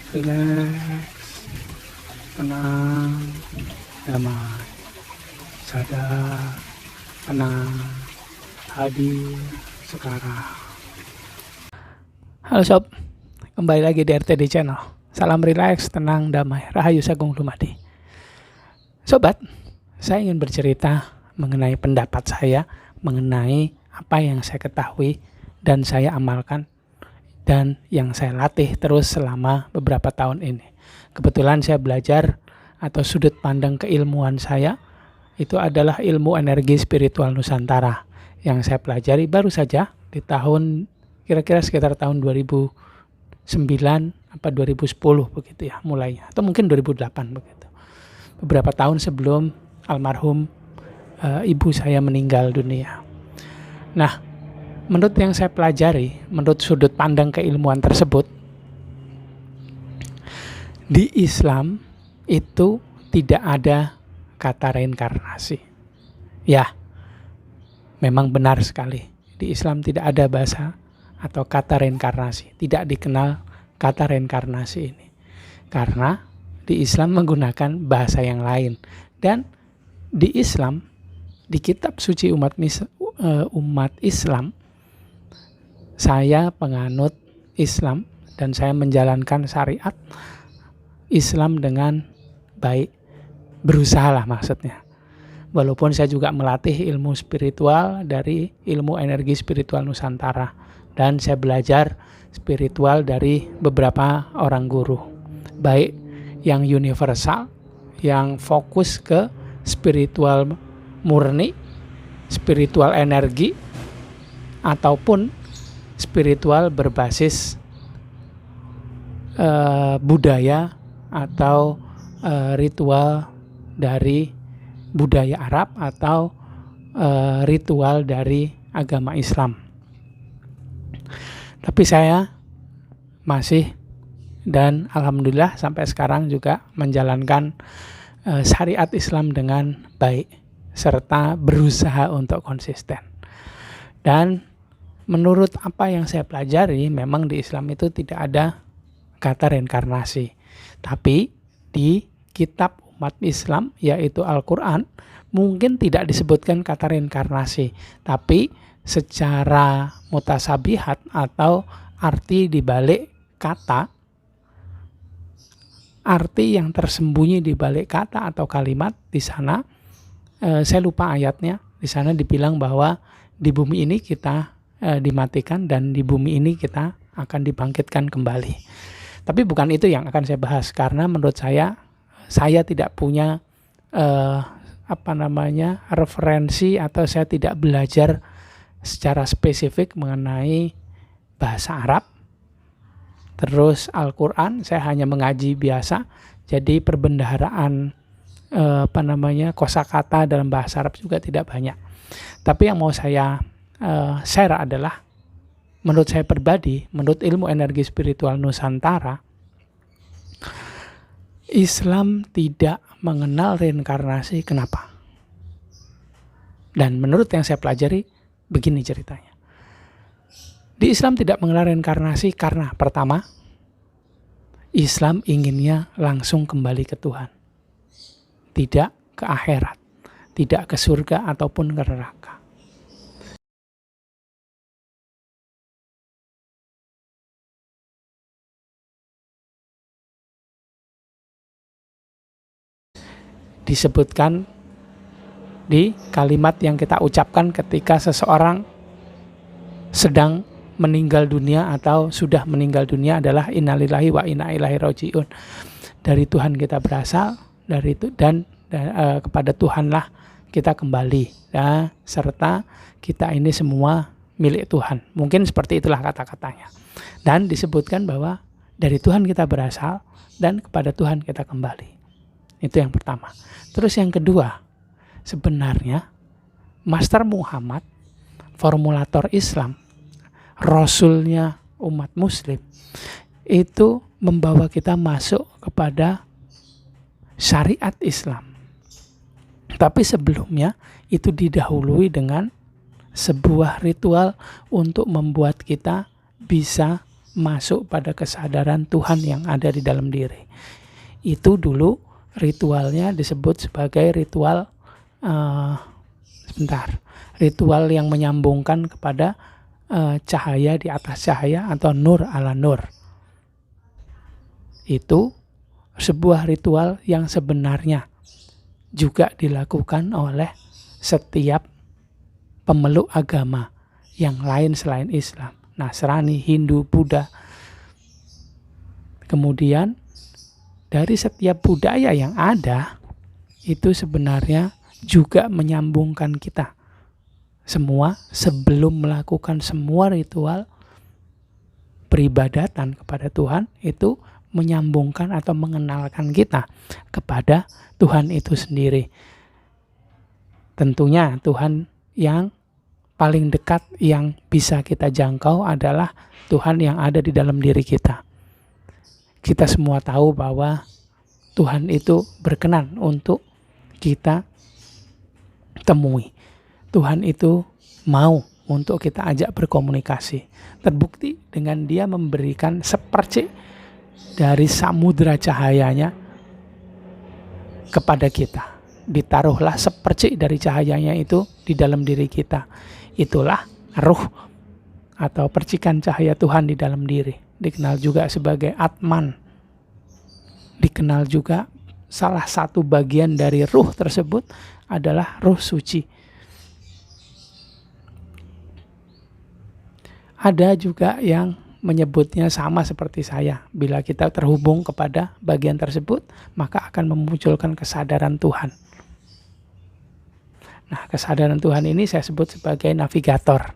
Rileks, tenang, damai, sadar, tenang, hadir sekarang. Halo sob, kembali lagi di RTD Channel. Salam rileks, tenang, damai, Rahayu Sagung Dumadi. Sobat, saya ingin bercerita mengenai pendapat saya, mengenai apa yang saya ketahui dan saya amalkan dan yang saya latih terus selama beberapa tahun ini. Kebetulan saya belajar atau sudut pandang keilmuan saya itu adalah ilmu energi spiritual Nusantara yang saya pelajari baru saja di tahun kira-kira sekitar tahun 2009 apa 2010 begitu ya mulainya, atau mungkin 2008 begitu. Beberapa tahun sebelum almarhum ibu saya meninggal dunia. Nah, menurut yang saya pelajari, menurut sudut pandang keilmuan tersebut, di Islam itu tidak ada kata reinkarnasi. Ya, memang benar sekali. Di Islam tidak ada bahasa atau kata reinkarnasi. Tidak dikenal kata reinkarnasi ini. Karena di Islam menggunakan bahasa yang lain. Dan di Islam, di kitab suci umat Islam, saya penganut Islam dan saya menjalankan syariat Islam dengan baik, berusaha lah maksudnya. Walaupun saya juga melatih ilmu spiritual dari ilmu energi spiritual Nusantara dan saya belajar spiritual dari beberapa orang guru, baik yang universal, yang fokus ke spiritual murni, spiritual energi, ataupun spiritual berbasis budaya atau ritual dari budaya Arab atau ritual dari agama Islam. Tapi saya masih dan alhamdulillah sampai sekarang juga menjalankan syariat Islam dengan baik serta berusaha untuk konsisten. Dan menurut apa yang saya pelajari, memang di Islam itu tidak ada kata reinkarnasi. Tapi di kitab umat Islam, yaitu Al-Quran, mungkin tidak disebutkan kata reinkarnasi. Tapi secara mutasabihat atau arti di balik kata, arti yang tersembunyi di balik kata atau kalimat di sana, saya lupa ayatnya, di sana dibilang bahwa di bumi ini kita dimatikan dan di bumi ini kita akan dibangkitkan kembali. Tapi bukan itu yang akan saya bahas karena menurut saya tidak punya referensi atau saya tidak belajar secara spesifik mengenai bahasa Arab. Terus Al-Quran saya hanya mengaji biasa, jadi perbendaharaan kosakata dalam bahasa Arab juga tidak banyak. Tapi yang mau saya share adalah menurut saya pribadi, menurut ilmu energi spiritual Nusantara, Islam tidak mengenal reinkarnasi. Kenapa? Dan menurut yang saya pelajari, begini ceritanya. Di Islam tidak mengenal reinkarnasi karena pertama, Islam inginnya langsung kembali ke Tuhan. Tidak ke akhirat, tidak ke surga ataupun ke neraka. Disebutkan di kalimat yang kita ucapkan ketika seseorang sedang meninggal dunia atau sudah meninggal dunia adalah innalillahi wa inna ilaihi rajiun. Dari Tuhan kita berasal, dari itu dan kepada Tuhanlah kita kembali, ya, serta kita ini semua milik Tuhan. Mungkin seperti itulah kata-katanya. Dan disebutkan bahwa dari Tuhan kita berasal dan kepada Tuhan kita kembali. Itu yang pertama. Terus yang kedua, sebenarnya Master Muhammad, formulator Islam, Rasulnya umat Muslim, itu membawa kita masuk kepada syariat Islam. Tapi sebelumnya itu didahului dengan sebuah ritual untuk membuat kita bisa masuk pada kesadaran Tuhan yang ada di dalam diri. Itu dulu ritualnya disebut sebagai ritual ritual yang menyambungkan kepada cahaya di atas cahaya atau nur ala nur. Itu sebuah ritual yang sebenarnya juga dilakukan oleh setiap pemeluk agama yang lain selain Islam, Nasrani, Hindu, Buddha. Kemudian dari setiap budaya yang ada itu sebenarnya juga menyambungkan kita semua sebelum melakukan semua ritual peribadatan kepada Tuhan, itu menyambungkan atau mengenalkan kita kepada Tuhan itu sendiri. Tentunya Tuhan yang paling dekat yang bisa kita jangkau adalah Tuhan yang ada di dalam diri kita. Kita semua tahu bahwa Tuhan itu berkenan untuk kita temui. Tuhan itu mau untuk kita ajak berkomunikasi. Terbukti dengan dia memberikan sepercik dari samudra cahayanya kepada kita. Ditaruhlah sepercik dari cahayanya itu di dalam diri kita. Itulah ruh atau percikan cahaya Tuhan di dalam diri. Dikenal juga sebagai Atman. Dikenal juga salah satu bagian dari ruh tersebut adalah ruh suci. Ada juga yang menyebutnya sama seperti saya. Bila kita terhubung kepada bagian tersebut, maka akan memunculkan kesadaran Tuhan. Nah, kesadaran Tuhan ini saya sebut sebagai navigator.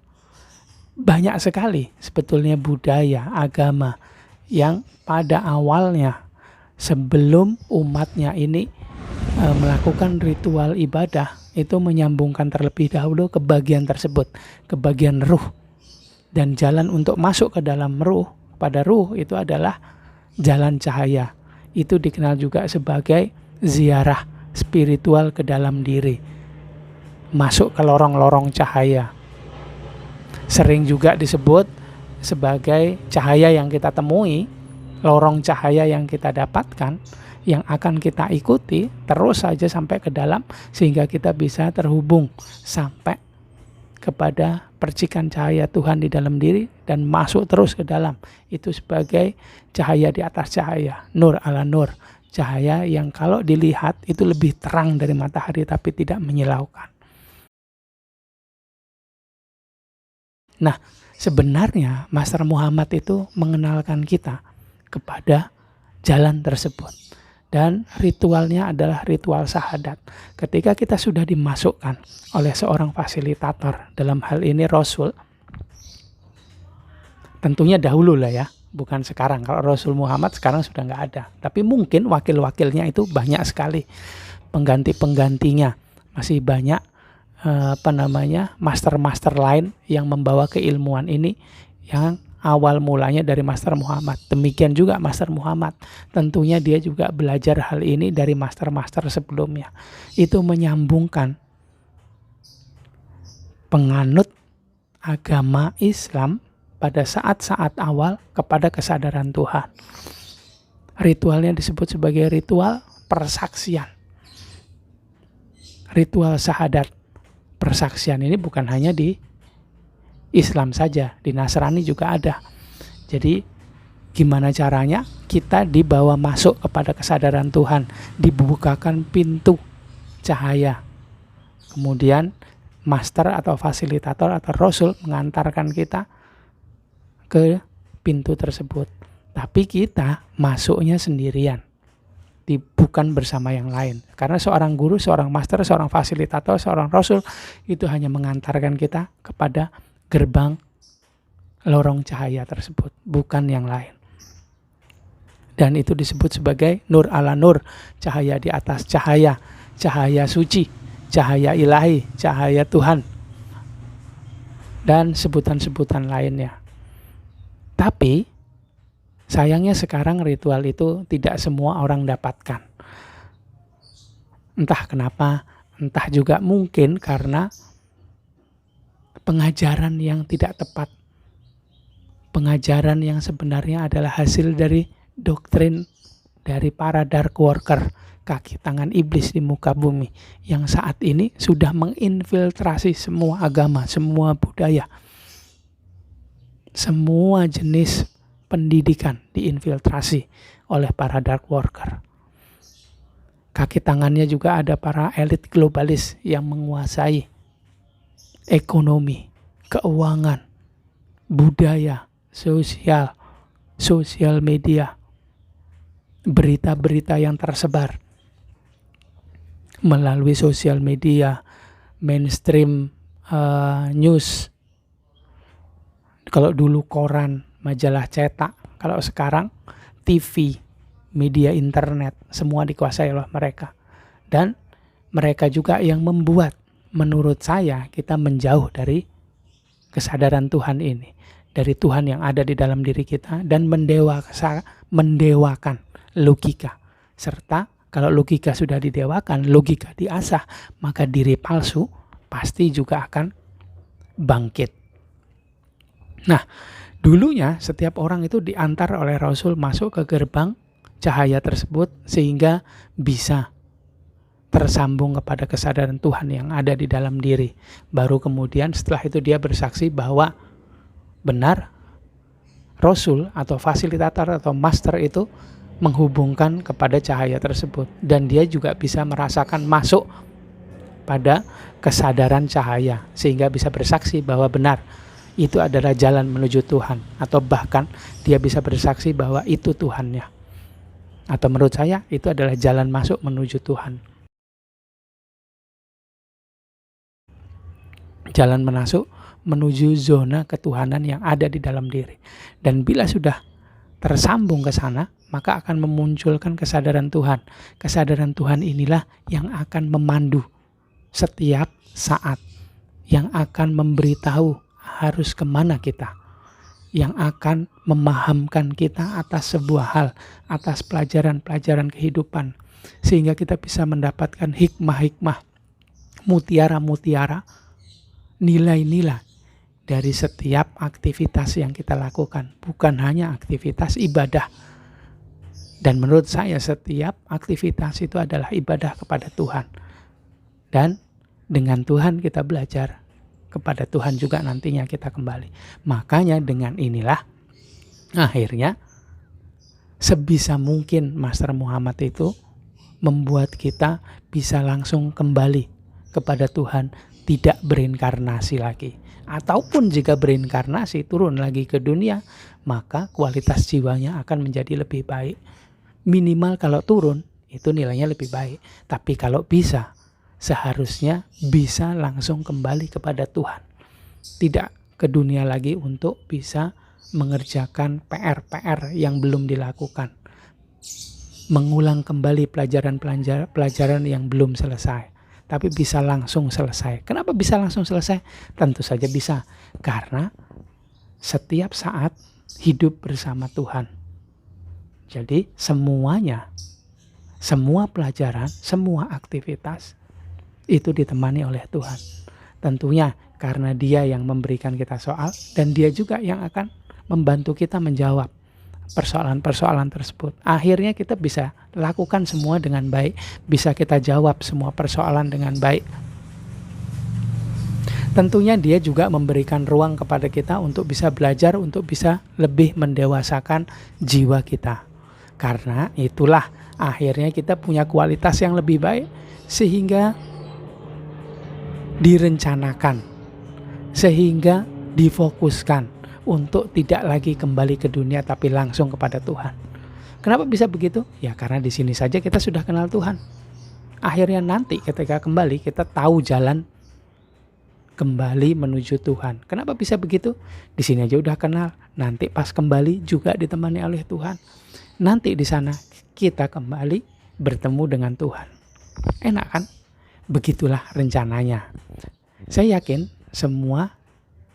Banyak sekali sebetulnya budaya, agama yang pada awalnya sebelum umatnya ini melakukan ritual ibadah, itu menyambungkan terlebih dahulu ke bagian tersebut, ke bagian ruh. Dan jalan untuk masuk ke dalam ruh, pada ruh itu adalah jalan cahaya. Itu dikenal juga sebagai ziarah spiritual ke dalam diri. Masuk ke lorong-lorong cahaya. Sering juga disebut sebagai cahaya yang kita temui, lorong cahaya yang kita dapatkan, yang akan kita ikuti terus saja sampai ke dalam, sehingga kita bisa terhubung sampai kepada percikan cahaya Tuhan di dalam diri dan masuk terus ke dalam. Itu sebagai cahaya di atas cahaya, nur ala nur. Cahaya yang kalau dilihat itu lebih terang dari matahari tapi tidak menyilaukan. Nah, sebenarnya Master Muhammad itu mengenalkan kita kepada jalan tersebut. Dan ritualnya adalah ritual syahadat. Ketika kita sudah dimasukkan oleh seorang fasilitator, dalam hal ini Rasul, tentunya dahulu lah ya, bukan sekarang. Kalau Rasul Muhammad sekarang sudah nggak ada. Tapi mungkin wakil-wakilnya itu banyak sekali. Pengganti-penggantinya masih banyak master-master lain yang membawa keilmuan ini yang awal mulanya dari Master Muhammad. Demikian juga Master Muhammad. Tentunya dia juga belajar hal ini dari master-master sebelumnya. Itu menyambungkan penganut agama Islam pada saat-saat awal kepada kesadaran Tuhan. Ritualnya disebut sebagai ritual persaksian. Ritual syahadat. Persaksian ini bukan hanya di Islam saja, di Nasrani juga ada. Jadi gimana caranya kita dibawa masuk kepada kesadaran Tuhan, dibukakan pintu cahaya. Kemudian master atau fasilitator atau Rasul mengantarkan kita ke pintu tersebut. Tapi kita masuknya sendirian, bukan bersama yang lain. Karena seorang guru, seorang master, seorang fasilitator, seorang Rasul itu hanya mengantarkan kita kepada gerbang lorong cahaya tersebut, bukan yang lain. Dan itu disebut sebagai nur ala nur, cahaya di atas cahaya, cahaya suci, cahaya ilahi, cahaya Tuhan, dan sebutan-sebutan lainnya. Tapi sayangnya sekarang ritual itu tidak semua orang dapatkan. Entah kenapa, entah juga mungkin karena pengajaran yang tidak tepat, pengajaran yang sebenarnya adalah hasil dari doktrin dari para dark worker, kaki tangan iblis di muka bumi, yang saat ini sudah menginfiltrasi semua agama, semua budaya, semua jenis pendidikan diinfiltrasi oleh para dark worker. Kaki tangannya juga ada para elit globalis yang menguasai ekonomi, keuangan, budaya, sosial media, berita-berita yang tersebar melalui sosial media, mainstream news. Kalau dulu koran, majalah cetak, kalau sekarang TV, media internet, semua dikuasai oleh mereka. Dan mereka juga yang membuat, menurut saya, kita menjauh dari kesadaran Tuhan ini, dari Tuhan yang ada di dalam diri kita, dan mendewakan logika. Serta kalau logika sudah didewakan, logika diasah, maka diri palsu pasti juga akan bangkit. Nah, dulunya setiap orang itu diantar oleh Rasul masuk ke gerbang cahaya tersebut sehingga bisa tersambung kepada kesadaran Tuhan yang ada di dalam diri. Baru kemudian setelah itu dia bersaksi bahwa benar Rasul atau fasilitator atau master itu menghubungkan kepada cahaya tersebut. Dan dia juga bisa merasakan masuk pada kesadaran cahaya sehingga bisa bersaksi bahwa benar itu adalah jalan menuju Tuhan, atau bahkan dia bisa bersaksi bahwa itu Tuhannya. Atau menurut saya itu adalah jalan masuk menuju Tuhan. Jalan masuk menuju zona ketuhanan yang ada di dalam diri. Dan bila sudah tersambung ke sana, maka akan memunculkan kesadaran Tuhan. Kesadaran Tuhan inilah yang akan memandu setiap saat, yang akan memberitahu harus kemana kita, yang akan memahamkan kita atas sebuah hal, atas pelajaran-pelajaran kehidupan, sehingga kita bisa mendapatkan hikmah-hikmah, mutiara-mutiara, nilai-nilai dari setiap aktivitas yang kita lakukan, bukan hanya aktivitas ibadah. Dan menurut saya setiap aktivitas itu adalah ibadah kepada Tuhan. Dan dengan Tuhan kita belajar, kepada Tuhan juga nantinya kita kembali. Makanya dengan inilah akhirnya sebisa mungkin Master Muhammad itu membuat kita bisa langsung kembali kepada Tuhan, tidak berinkarnasi lagi. Ataupun jika berinkarnasi turun lagi ke dunia, maka kualitas jiwanya akan menjadi lebih baik. Minimal kalau turun itu nilainya lebih baik. Tapi kalau bisa, seharusnya bisa langsung kembali kepada Tuhan. Tidak ke dunia lagi untuk bisa mengerjakan PR-PR yang belum dilakukan. Mengulang kembali pelajaran yang belum selesai. Tapi bisa langsung selesai. Kenapa bisa langsung selesai? Tentu saja bisa. Karena setiap saat hidup bersama Tuhan. Jadi semuanya, semua pelajaran, semua aktivitas itu ditemani oleh Tuhan. Tentunya karena Dia yang memberikan kita soal dan Dia juga yang akan membantu kita menjawab persoalan-persoalan tersebut. Akhirnya kita bisa lakukan semua dengan baik, bisa kita jawab semua persoalan dengan baik. Tentunya Dia juga memberikan ruang kepada kita untuk bisa belajar, untuk bisa lebih mendewasakan jiwa kita. Karena itulah akhirnya kita punya kualitas yang lebih baik sehingga direncanakan, sehingga difokuskan untuk tidak lagi kembali ke dunia tapi langsung kepada Tuhan. Kenapa bisa begitu? Ya karena di sini saja kita sudah kenal Tuhan. Akhirnya nanti ketika kembali kita tahu jalan kembali menuju Tuhan. Kenapa bisa begitu? Di sini aja udah kenal, nanti pas kembali juga ditemani oleh Tuhan. Nanti di sana kita kembali bertemu dengan Tuhan. Enak kan? Begitulah rencananya. Saya yakin semua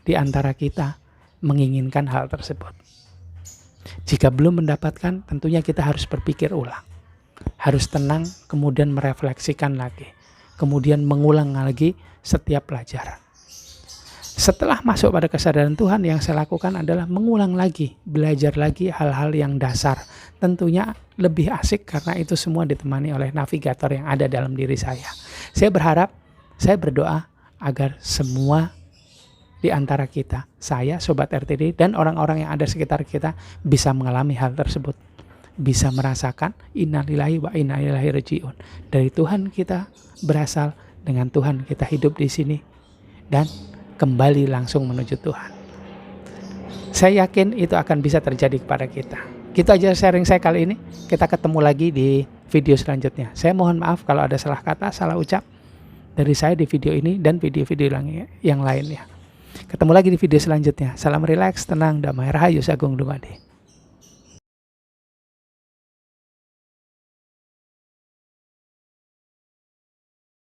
di antara kita menginginkan hal tersebut. Jika belum mendapatkan, tentunya kita harus berpikir ulang. Harus tenang, kemudian merefleksikan lagi. Kemudian mengulang lagi setiap pelajaran. Setelah masuk pada kesadaran Tuhan, yang saya lakukan adalah mengulang lagi, belajar lagi hal-hal yang dasar. Tentunya lebih asik karena itu semua ditemani oleh navigator yang ada dalam diri saya. Saya berharap, saya berdoa agar semua di antara kita, saya, Sobat RTD, dan orang-orang yang ada sekitar kita bisa mengalami hal tersebut. Bisa merasakan innalillahi wa inna ilaihi raji'un. Dari Tuhan kita berasal, dengan Tuhan kita hidup di sini, dan kembali langsung menuju Tuhan. Saya yakin itu akan bisa terjadi kepada kita. Gitu aja sharing saya kali ini. Kita ketemu lagi di video selanjutnya. Saya mohon maaf kalau ada salah kata, salah ucap dari saya di video ini dan video-video yang lainnya. Ketemu lagi di video selanjutnya. Salam rileks, tenang, damai, rahayu, sagung dumadi.